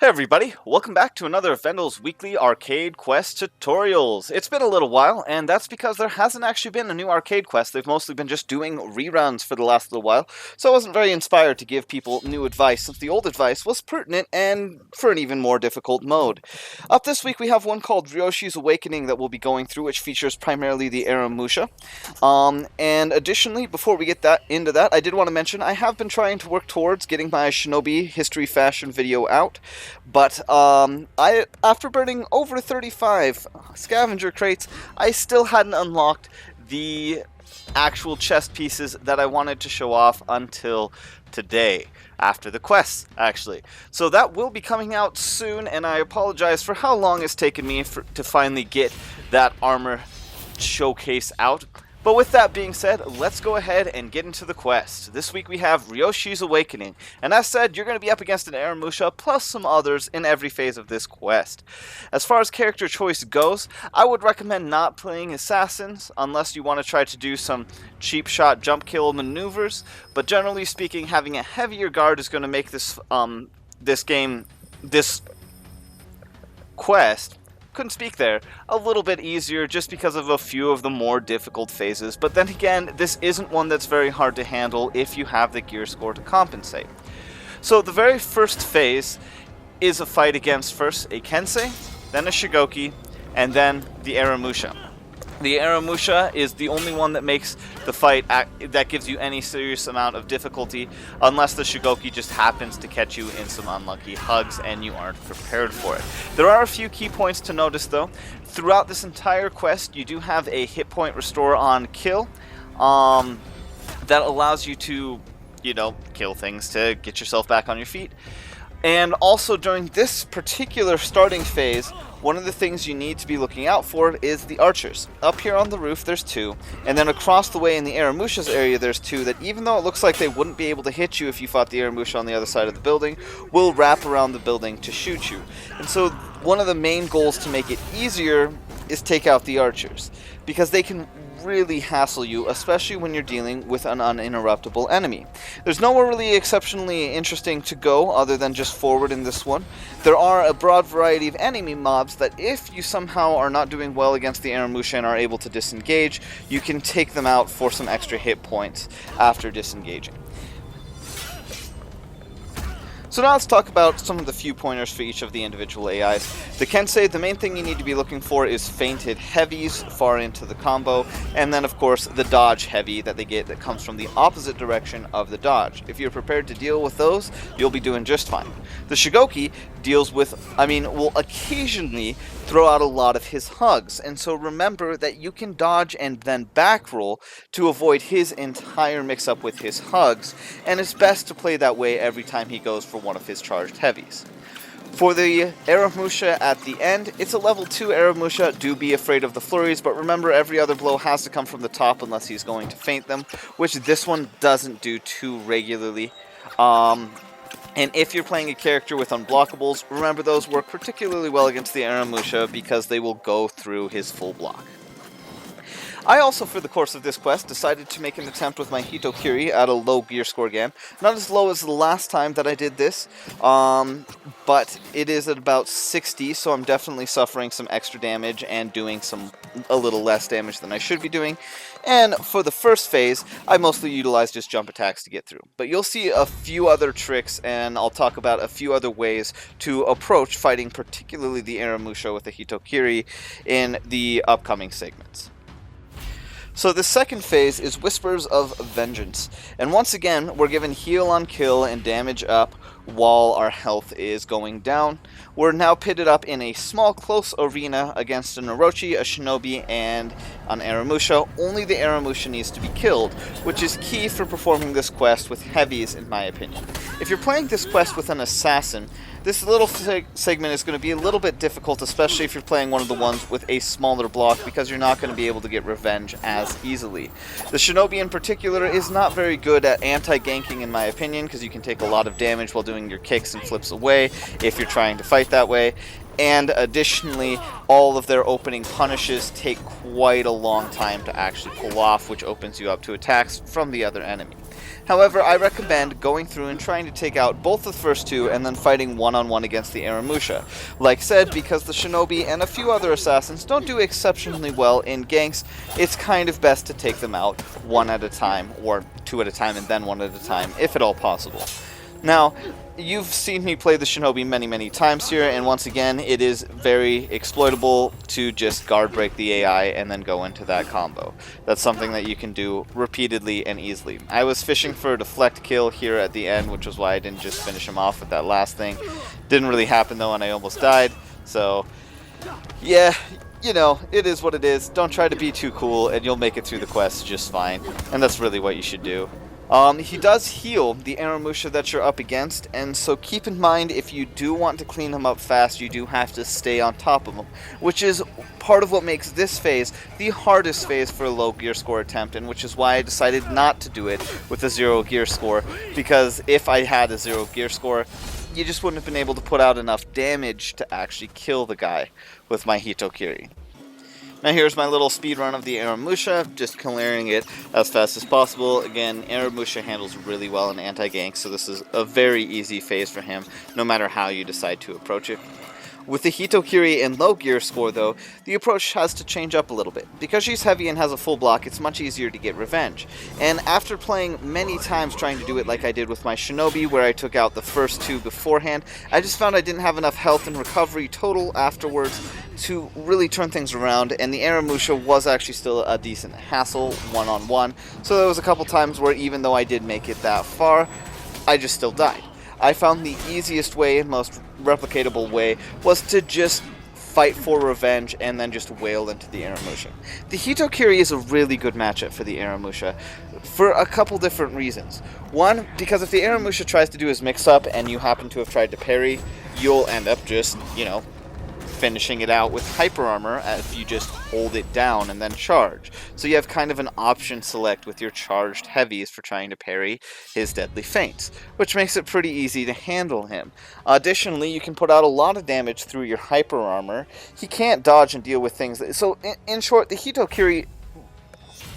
Hey everybody, welcome back to another of Vendel's weekly arcade quest tutorials. It's been a little while, and that's because there hasn't actually been a new arcade quest. They've mostly been just doing reruns for the last little while, so I wasn't very inspired to give people new advice, since the old advice was pertinent and for an even more difficult mode. Up this week we have one called Ryoshi's Awakening that we'll be going through, which features primarily the Aramusha. And additionally, before we get into that, I did want to mention I have been trying to work towards getting my Shinobi History Fashion video out. But after burning over 35 scavenger crates, I still hadn't unlocked the actual chest pieces that I wanted to show off until today, after the quests, actually. So that will be coming out soon, and I apologize for how long it's taken me to finally get that armor showcase out. But with that being said, let's go ahead and get into the quest. This week we have Ryoshi's Awakening, and as said, you're going to be up against an Aramusha plus some others in every phase of this quest. As far as character choice goes, I would recommend not playing assassins unless you want to try to do some cheap shot jump kill maneuvers, but generally speaking, having a heavier guard is going to make this quest, couldn't speak there, a little bit easier just because of a few of the more difficult phases, but then again, this isn't one that's very hard to handle if you have the gear score to compensate. So the very first phase is a fight against first a Kensei, then a Shigoki, and then the Aramusha. The Aramusha is the only one that makes the fight that gives you any serious amount of difficulty, unless the Shigoki just happens to catch you in some unlucky hugs and you aren't prepared for it. There are a few key points to notice though. Throughout this entire quest, you do have a hit point restore on kill that allows you to, kill things to get yourself back on your feet. And also during this particular starting phase, one of the things you need to be looking out for is the archers. Up here on the roof there's two, and then across the way in the Aramusha's area there's two that, even though it looks like they wouldn't be able to hit you if you fought the Aramusha on the other side of the building, will wrap around the building to shoot you. And so one of the main goals to make it easier is take out the archers, because they can really hassle you, especially when you're dealing with an uninterruptible enemy. There's nowhere really exceptionally interesting to go other than just forward in this one. There are a broad variety of enemy mobs that if you somehow are not doing well against the Aramusha and are able to disengage, you can take them out for some extra hit points after disengaging. So now let's talk about some of the few pointers for each of the individual AIs. The Kensei, the main thing you need to be looking for is fainted heavies far into the combo, and then of course the dodge heavy that they get that comes from the opposite direction of the dodge. If you're prepared to deal with those, you'll be doing just fine. The Shigoki will occasionally throw out a lot of his hugs, and so remember that you can dodge and then back roll to avoid his entire mix-up with his hugs, and it's best to play that way every time he goes for one of his charged heavies. For the Aramusha at the end, it's a level 2 Aramusha. Do be afraid of the flurries, but remember every other blow has to come from the top unless he's going to feint them, which this one doesn't do too regularly. And if you're playing a character with unblockables, remember those work particularly well against the Aramusha because they will go through his full block. I also, for the course of this quest, decided to make an attempt with my Hitokiri at a low gear score again. Not as low as the last time that I did this, but it is at about 60, so I'm definitely suffering some extra damage and doing a little less damage than I should be doing. And for the first phase, I mostly utilize just jump attacks to get through. But you'll see a few other tricks, and I'll talk about a few other ways to approach fighting particularly the Aramusha with the Hitokiri in the upcoming segments. So the second phase is Whispers of Vengeance, and once again we're given heal on kill and damage up while our health is going down. We're now pitted up in a small close arena against an Ryoshi, a Shinobi, and an Aramusha. Only the Aramusha needs to be killed, which is key for performing this quest with heavies in my opinion. If you're playing this quest with an assassin, this little segment is going to be a little bit difficult, especially if you're playing one of the ones with a smaller block, because you're not going to be able to get revenge as easily. The Shinobi in particular is not very good at anti-ganking in my opinion, because you can take a lot of damage while doing your kicks and flips away if you're trying to fight that way. And additionally, all of their opening punishes take quite a long time to actually pull off, which opens you up to attacks from the other enemy. However, I recommend going through and trying to take out both the first two and then fighting one-on-one against the Aramusha. Like said, because the Shinobi and a few other assassins don't do exceptionally well in ganks, it's kind of best to take them out one at a time, or two at a time and then one at a time, if at all possible. Now, you've seen me play the Shinobi many times here, and once again, it is very exploitable to just guard break the AI and then go into that combo. That's something that you can do repeatedly and easily. I was fishing for a deflect kill here at the end, which was why I didn't just finish him off with that last thing. Didn't really happen though, and I almost died, so yeah, you know, it is what it is. Don't try to be too cool, and you'll make it through the quest just fine, and that's really what you should do. He does heal the Aramusha that you're up against, and so keep in mind if you do want to clean him up fast, you do have to stay on top of him, which is part of what makes this phase the hardest phase for a low gear score attempt, and which is why I decided not to do it with a 0 gear score, because if I had a 0 gear score, you just wouldn't have been able to put out enough damage to actually kill the guy with my Hitokiri. Now here's my little speed run of the Aramusha, just clearing it as fast as possible. Again, Aramusha handles really well in anti-gank, so this is a very easy phase for him, no matter how you decide to approach it. With the Hitokiri and low gear score though, the approach has to change up a little bit. Because she's heavy and has a full block, it's much easier to get revenge. And after playing many times trying to do it like I did with my Shinobi, where I took out the first two beforehand, I just found I didn't have enough health and recovery total afterwards to really turn things around, and the Aramusha was actually still a decent hassle one-on-one, so there was a couple times where even though I did make it that far, I just still died. I found the easiest way and most replicatable way was to just fight for revenge and then just wail into the Aramusha. The Hitokiri is a really good matchup for the Aramusha for a couple different reasons. One, because if the Aramusha tries to do his mix-up and you happen to have tried to parry, you'll end up just, you know, finishing it out with hyper armor if you just hold it down and then charge. So you have kind of an option select with your charged heavies for trying to parry his deadly feints, which makes it pretty easy to handle him. Additionally, you can put out a lot of damage through your hyper armor. He can't dodge and deal with things. So in short, the Hitokiri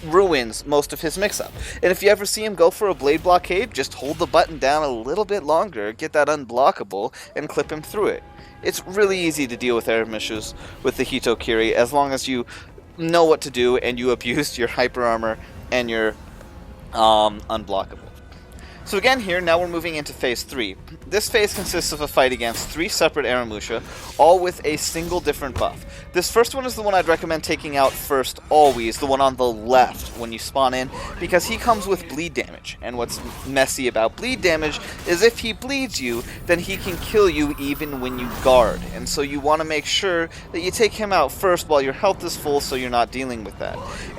ruins most of his mix-up. And if you ever see him go for a blade blockade, just hold the button down a little bit longer, get that unblockable, and clip him through it. It's really easy to deal with Aramushas with the Hitokiri as long as you know what to do and you abuse your hyper armor and your unblockable. So again here, now we're moving into phase 3. This phase consists of a fight against 3 separate Aramusha, all with a single different buff. This first one is the one I'd recommend taking out first always, the one on the left when you spawn in, because he comes with bleed damage. And what's messy about bleed damage is if he bleeds you, then he can kill you even when you guard. And so you want to make sure that you take him out first while your health is full so you're not dealing with that.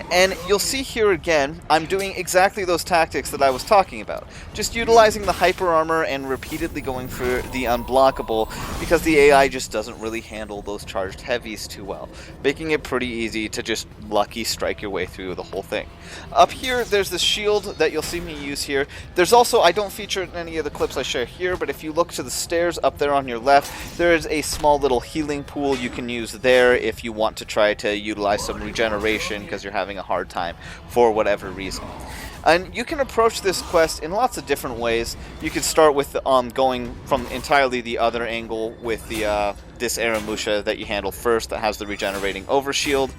And you'll see here again, I'm doing exactly those tactics that I was talking about. Just utilizing the hyper armor and repeatedly going for the unblockable because the AI just doesn't really handle those charged heavies too well, making it pretty easy to just lucky strike your way through the whole thing. Up here, there's this shield that you'll see me use here. There's also, I don't feature it in any of the clips I share here, but if you look to the stairs up there on your left, there is a small little healing pool you can use there if you want to try to utilize some regeneration because you're having a hard time for whatever reason. And you can approach this quest in lots of different ways. You could start with going from entirely the other angle with the this Aramusha that you handle first that has the regenerating overshield.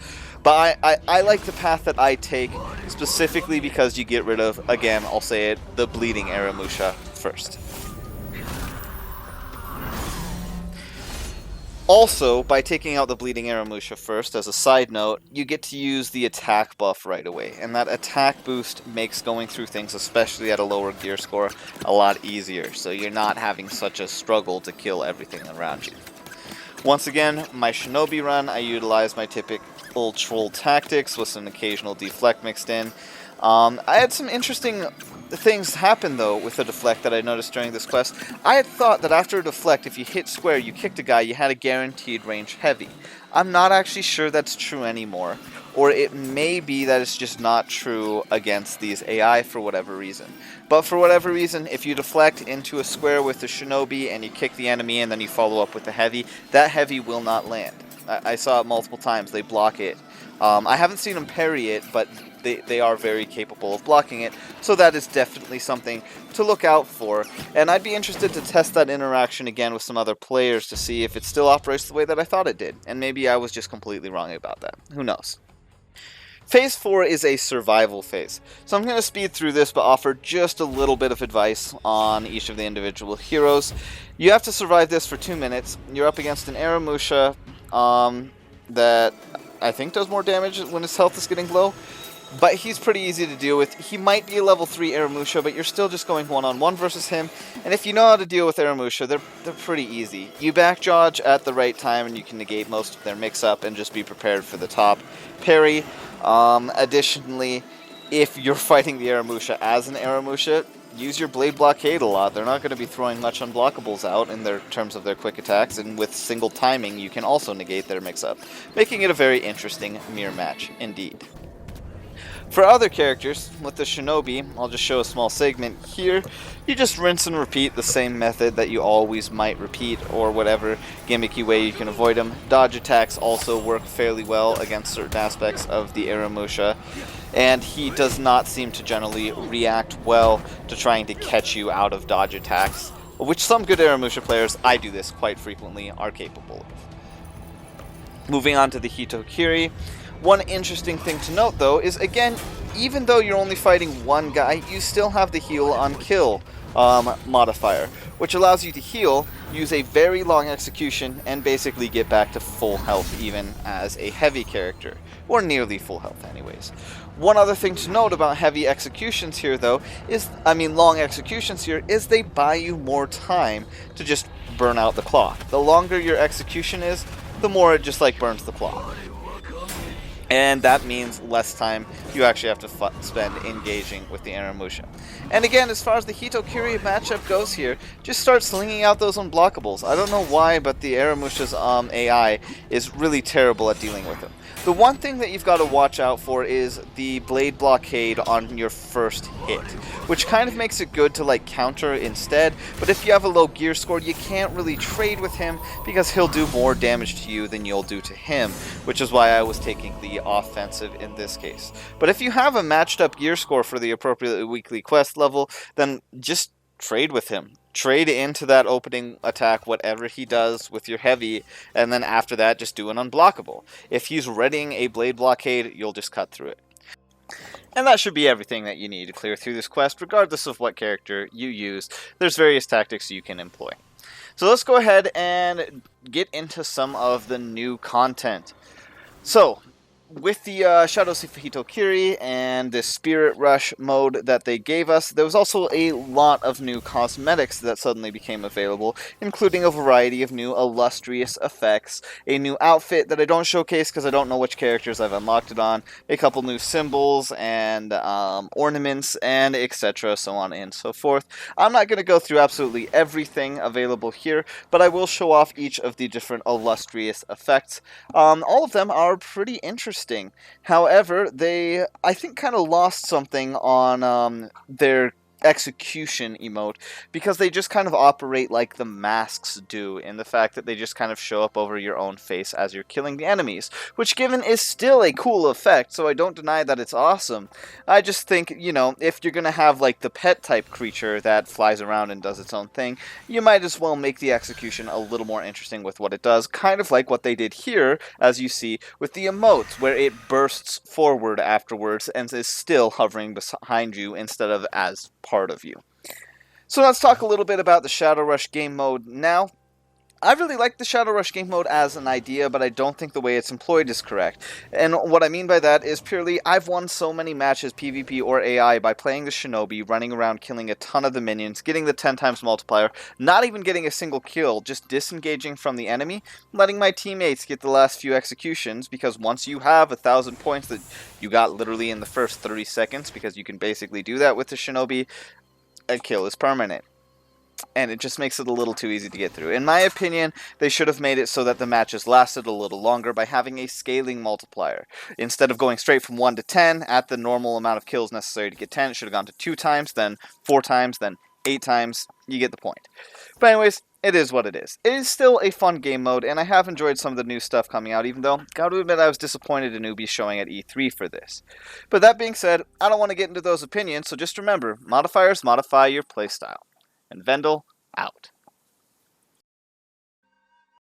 But I like the path that I take specifically because you get rid of, again, I'll say it, the bleeding Aramusha first. Also, by taking out the bleeding Aramusha first, as a side note, you get to use the attack buff right away, and that attack boost makes going through things, especially at a lower gear score, a lot easier, so you're not having such a struggle to kill everything around you. Once again, my Shinobi run, I utilize my typical troll tactics with some occasional deflect mixed in. I had some interesting things happen though with the deflect that I noticed during this quest. I had thought that after a deflect, if you hit square, you kicked a guy, you had a guaranteed range heavy. I'm not actually sure that's true anymore, or it may be that it's just not true against these AI for whatever reason. But for whatever reason, if you deflect into a square with the Shinobi and you kick the enemy and then you follow up with the heavy, that heavy will not land. I saw it multiple times, they block it. I haven't seen them parry it, but they are very capable of blocking it, so that is definitely something to look out for. And I'd be interested to test that interaction again with some other players to see if it still operates the way that I thought it did, and maybe I was just completely wrong about that. Who knows? Phase 4 is a survival phase, so I'm going to speed through this but offer just a little bit of advice on each of the individual heroes. You have to survive this for 2 minutes. You're up against an Aramusha that I think does more damage when his health is getting low, but he's pretty easy to deal with. He might be a level 3 Aramusha, but you're still just going one-on-one versus him, and if you know how to deal with Aramusha, they're pretty easy. You back dodge at the right time and you can negate most of their mix-up and just be prepared for the top parry. Additionally, if you're fighting the Aramusha as an Aramusha, use your Blade Blockade a lot. They're not going to be throwing much unblockables out in their terms of their quick attacks, and with single timing you can also negate their mix-up, making it a very interesting mirror match indeed. For other characters, with the Shinobi, I'll just show a small segment here. You just rinse and repeat the same method that you always might repeat, or whatever gimmicky way you can avoid them. Dodge attacks also work fairly well against certain aspects of the Aramusha, and he does not seem to generally react well to trying to catch you out of dodge attacks, which some good Aramusha players, I do this quite frequently, are capable of. Moving on to the Hitokiri. One interesting thing to note, though, is, again, even though you're only fighting one guy, you still have the heal on kill modifier, which allows you to heal, use a very long execution, and basically get back to full health even as a heavy character, or nearly full health anyways. One other thing to note about heavy executions here, though, long executions here, is they buy you more time to just burn out the clock. The longer your execution is, the more it just burns the clock. And that means less time you actually have to spend engaging with the Aramusha. And again, as far as the Hitokiri matchup goes here, just start slinging out those unblockables. I don't know why, but the Aramusha's AI is really terrible at dealing with them. The one thing that you've got to watch out for is the Blade Blockade on your first hit, which kind of makes it good to counter instead, but if you have a low gear score, you can't really trade with him because he'll do more damage to you than you'll do to him, which is why I was taking the offensive in this case. But if you have a matched up gear score for the appropriate weekly quest level, then just trade with him. Trade into that opening attack, whatever he does with your heavy, and then after that, just do an unblockable. If he's readying a Blade Blockade, you'll just cut through it. And that should be everything that you need to clear through this quest, regardless of what character you use. There's various tactics you can employ. So let's go ahead and get into some of the new content. So, with the Shadows of Hitokiri and the Spirit Rush mode that they gave us, there was also a lot of new cosmetics that suddenly became available, including a variety of new illustrious effects, a new outfit that I don't showcase because I don't know which characters I've unlocked it on, a couple new symbols and ornaments, and etc., so on and so forth. I'm not going to go through absolutely everything available here, but I will show off each of the different illustrious effects. All of them are pretty interesting. However, they, I think, kind of lost something on their execution emote, because they just kind of operate like the masks do, in the fact that they just kind of show up over your own face as you're killing the enemies, which given is still a cool effect, so I don't deny that it's awesome. I just think, if you're gonna have the pet type creature that flies around and does its own thing, you might as well make the execution a little more interesting with what it does, kind of like what they did here, as you see with the emotes, where it bursts forward afterwards and is still hovering behind you instead of as part of you. So let's talk a little bit about the Shadow Rush game mode now. I really like the Shadow Rush game mode as an idea, but I don't think the way it's employed is correct. And what I mean by that is purely, I've won so many matches, PvP or AI, by playing the Shinobi, running around killing a ton of the minions, getting the 10 times multiplier, not even getting a single kill, just disengaging from the enemy, letting my teammates get the last few executions, because once you have 1,000 points that you got literally in the first 30 seconds, because you can basically do that with the Shinobi, a kill is permanent. And it just makes it a little too easy to get through. In my opinion, they should have made it so that the matches lasted a little longer by having a scaling multiplier. Instead of going straight from 1 to 10 at the normal amount of kills necessary to get 10, it should have gone to 2 times, then 4 times, then 8 times, You get the point. But anyways, it is what it is. It is still a fun game mode, and I have enjoyed some of the new stuff coming out, even though, gotta admit, I was disappointed in Ubi showing at E3 for this. But that being said, I don't want to get into those opinions, so just remember, modifiers modify your playstyle. And Vendel, out.